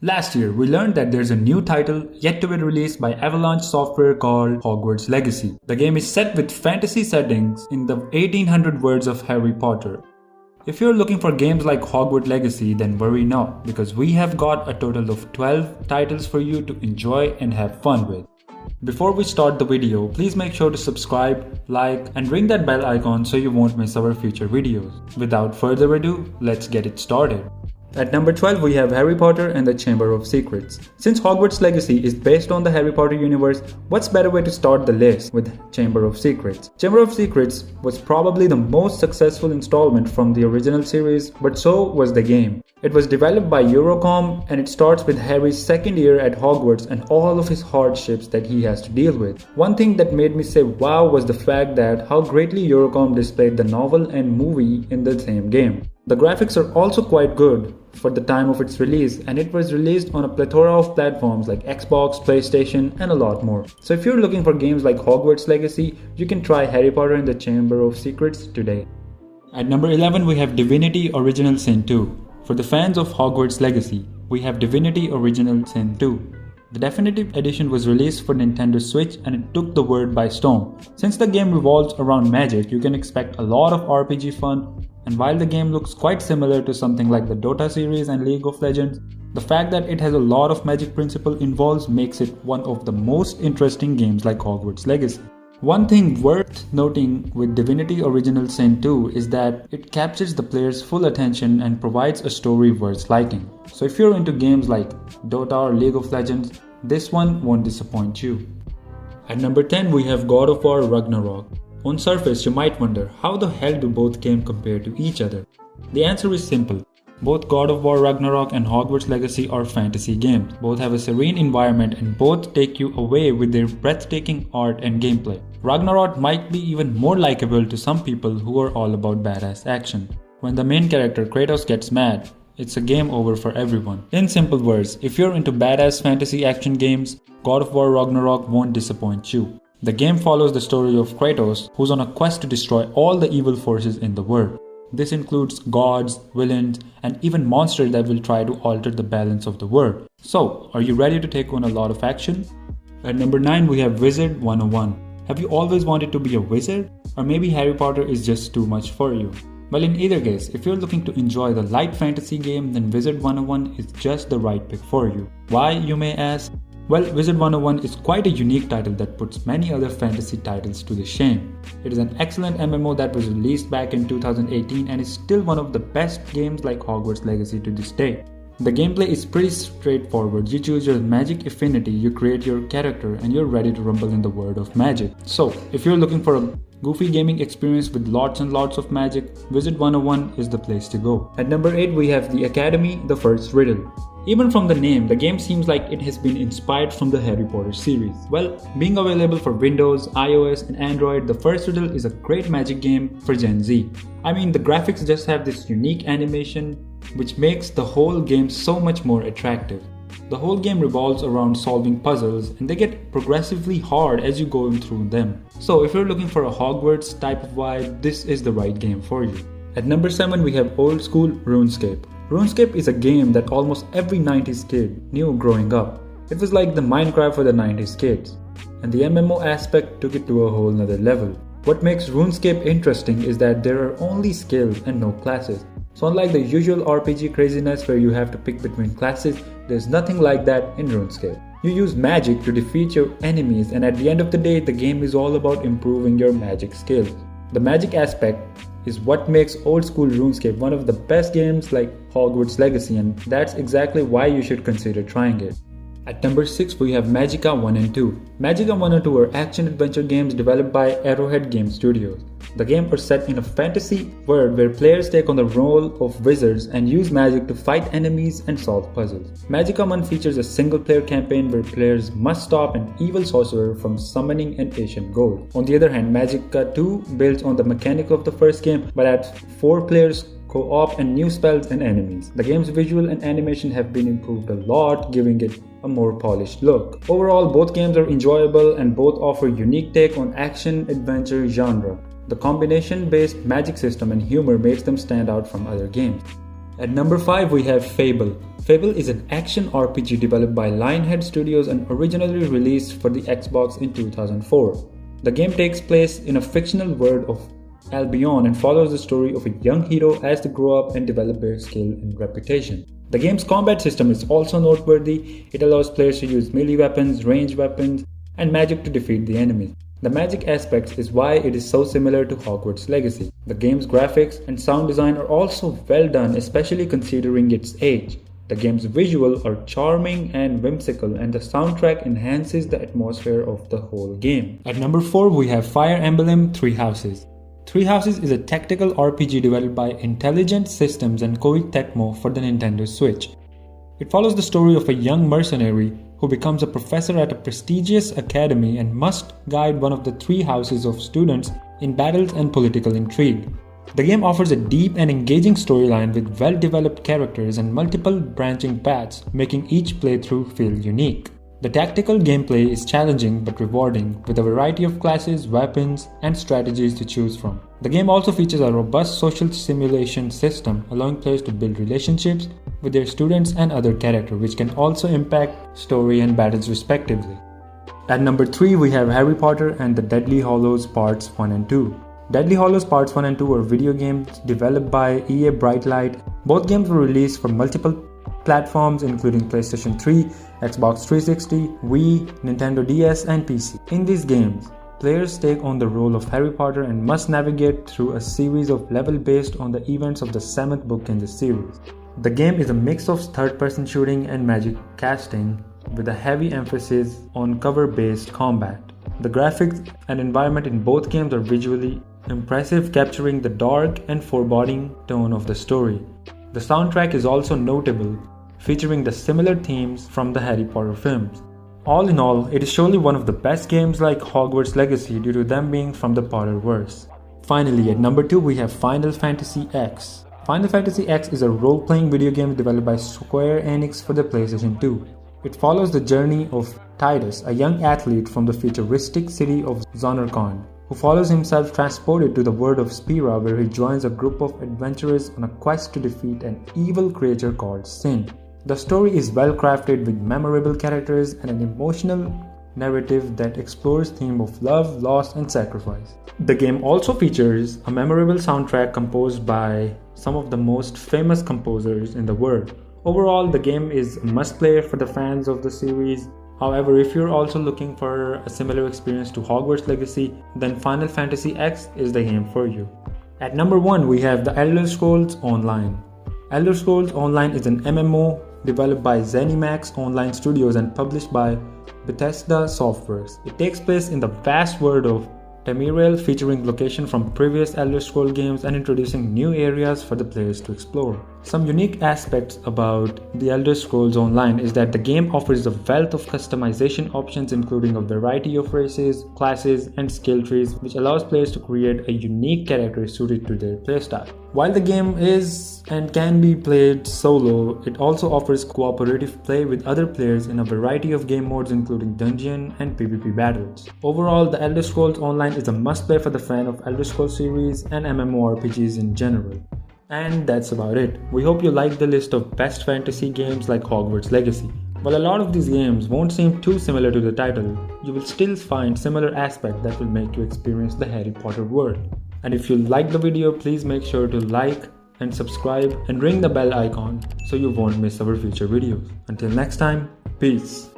Last year, we learned that there's a new title yet to be released by Avalanche Software called Hogwarts Legacy. The game is set with fantasy settings in the 1800 worlds of Harry Potter. If you're looking for games like Hogwarts Legacy, then worry not, because we have got a total of 12 titles for you to enjoy and have fun with. Before we start the video, please make sure to subscribe, like, and ring that bell icon so you won't miss our future videos. Without further ado, let's get it started. At number 12, we have Harry Potter and the Chamber of Secrets. Since Hogwarts Legacy is based on the Harry Potter universe, what's better way to start the list with Chamber of Secrets? Chamber of Secrets was probably the most successful installment from the original series, but so was the game. It was developed by Eurocom and it starts with Harry's second year at Hogwarts and all of his hardships that he has to deal with. One thing that made me say wow was the fact that how greatly Eurocom displayed the novel and movie in the same game. The graphics are also quite good for the time of its release, and it was released on a plethora of platforms like Xbox, PlayStation, and a lot more. So if you're looking for games like Hogwarts Legacy, you can try Harry Potter and the Chamber of Secrets today. At number 11, we have Divinity Original Sin 2. For the fans of Hogwarts Legacy, we have Divinity Original Sin 2. The Definitive Edition was released for Nintendo Switch and it took the world by storm. Since the game revolves around magic, you can expect a lot of RPG fun, and while the game looks quite similar to something like the Dota series and League of Legends, the fact that it has a lot of magic principle involved makes it one of the most interesting games like Hogwarts Legacy. One thing worth noting with Divinity Original Sin 2 is that it captures the player's full attention and provides a story worth liking. So if you're into games like Dota or League of Legends, this one won't disappoint you. At number 10, we have God of War Ragnarok. On surface, you might wonder, how the hell do both games compare to each other? The answer is simple. Both God of War Ragnarok and Hogwarts Legacy are fantasy games. Both have a serene environment and both take you away with their breathtaking art and gameplay. Ragnarok might be even more likable to some people who are all about badass action. When the main character Kratos gets mad, it's a game over for everyone. In simple words, if you're into badass fantasy action games, God of War Ragnarok won't disappoint you. The game follows the story of Kratos, who's on a quest to destroy all the evil forces in the world. This includes gods, villains, and even monsters that will try to alter the balance of the world. So, are you ready to take on a lot of action? At number 9, we have Wizard 101. Have you always wanted to be a wizard? Or maybe Harry Potter is just too much for you? Well, in either case, if you're looking to enjoy the light fantasy game, then Wizard 101 is just the right pick for you. Why, you may ask? Well, Wizard 101 is quite a unique title that puts many other fantasy titles to the shame. It is an excellent MMO that was released back in 2018 and is still one of the best games like Hogwarts Legacy to this day. The gameplay is pretty straightforward. You choose your magic affinity, you create your character, and you're ready to rumble in the world of magic. So, if you're looking for a goofy gaming experience with lots and lots of magic, Wizard 101 is the place to go. At number 8, we have The Academy, The First Riddle. Even from the name, the game seems like it has been inspired from the Harry Potter series. Well, being available for Windows, iOS, and Android, The First Riddle is a great magic game for Gen Z. I mean, the graphics just have this unique animation, which makes the whole game so much more attractive. The whole game revolves around solving puzzles, and they get progressively hard as you go through them. So if you're looking for a Hogwarts type of vibe, this is the right game for you. At number 7, we have old school RuneScape. RuneScape is a game that almost every 90s kid knew growing up. It was like the Minecraft for the 90s kids. And the MMO aspect took it to a whole nother level. What makes RuneScape interesting is that there are only skills and no classes. So unlike the usual RPG craziness where you have to pick between classes, there's nothing like that in RuneScape. You use magic to defeat your enemies, and at the end of the day, the game is all about improving your magic skills. The magic aspect is what makes old school RuneScape one of the best games like Hogwarts Legacy, and that's exactly why you should consider trying it. At number 6, we have Magicka 1 and 2. Magicka 1 and 2 are action-adventure games developed by Arrowhead Game Studios. The games are set in a fantasy world where players take on the role of wizards and use magic to fight enemies and solve puzzles. Magicka 1 features a single-player campaign where players must stop an evil sorcerer from summoning an ancient gold. On the other hand, Magicka 2 builds on the mechanic of the first game but adds 4 players, co-op, and new spells and enemies. The game's visual and animation have been improved a lot, giving it a more polished look. Overall, both games are enjoyable and both offer unique take on action-adventure genre. The combination-based magic system and humor makes them stand out from other games. At number 5 we have Fable. Fable is an action RPG developed by Lionhead Studios and originally released for the Xbox in 2004. The game takes place in a fictional world of Albion and follows the story of a young hero as they grow up and develop their skill and reputation. The game's combat system is also noteworthy. It allows players to use melee weapons, ranged weapons, and magic to defeat the enemies. The magic aspect is why it is so similar to Hogwarts Legacy. The game's graphics and sound design are also well done, especially considering its age. The game's visuals are charming and whimsical, and the soundtrack enhances the atmosphere of the whole game. At number 4 we have Fire Emblem Three Houses. Three Houses is a tactical RPG developed by Intelligent Systems and Koei Tecmo for the Nintendo Switch. It follows the story of a young mercenary who becomes a professor at a prestigious academy and must guide one of the three houses of students in battles and political intrigue. The game offers a deep and engaging storyline with well-developed characters and multiple branching paths, making each playthrough feel unique. The tactical gameplay is challenging but rewarding, with a variety of classes, weapons, and strategies to choose from. The game also features a robust social simulation system, allowing players to build relationships with their students and other characters, which can also impact story and battles respectively. At number 3 we have Harry Potter and the Deathly Hallows Parts 1 and 2. Deathly Hallows Parts 1 and 2 are video games developed by EA Brightlight. Both games were released for multiple platforms including PlayStation 3, Xbox 360, Wii, Nintendo DS and PC. In these games, players take on the role of Harry Potter and must navigate through a series of levels based on the events of the 7th book in the series. The game is a mix of third-person shooting and magic casting, with a heavy emphasis on cover-based combat. The graphics and environment in both games are visually impressive, capturing the dark and foreboding tone of the story. The soundtrack is also notable, featuring the similar themes from the Harry Potter films. All in all, it is surely one of the best games like Hogwarts Legacy due to them being from the Potterverse. Finally, at number 2 we have Final Fantasy X. Final Fantasy X is a role-playing video game developed by Square Enix for the PlayStation 2. It follows the journey of Tidus, a young athlete from the futuristic city of Zonarkon, who follows himself transported to the world of Spira, where he joins a group of adventurers on a quest to defeat an evil creature called Sin. The story is well crafted with memorable characters and an emotional narrative that explores themes of love, loss, and sacrifice. The game also features a memorable soundtrack composed by some of the most famous composers in the world. Overall, the game is a must-play for the fans of the series. However, if you're also looking for a similar experience to Hogwarts Legacy, then Final Fantasy X is the game for you. At number 1 we have The Elder Scrolls Online. Elder Scrolls Online is an MMO developed by ZeniMax Online Studios and published by Bethesda Softworks. It takes place in the vast world of Tamriel, featuring locations from previous Elder Scrolls games and introducing new areas for the players to explore. Some unique aspects about The Elder Scrolls Online is that the game offers a wealth of customization options, including a variety of races, classes, and skill trees, which allows players to create a unique character suited to their playstyle. While the game is and can be played solo, it also offers cooperative play with other players in a variety of game modes, including dungeon and PvP battles. Overall, The Elder Scrolls Online is a must-play for the fan of Elder Scrolls series and MMORPGs in general. And that's about it. We hope you liked the list of best fantasy games like Hogwarts Legacy. While a lot of these games won't seem too similar to the title, you will still find similar aspects that will make you experience the Harry Potter world. And if you liked the video, please make sure to like and subscribe and ring the bell icon so you won't miss our future videos. Until next time, peace.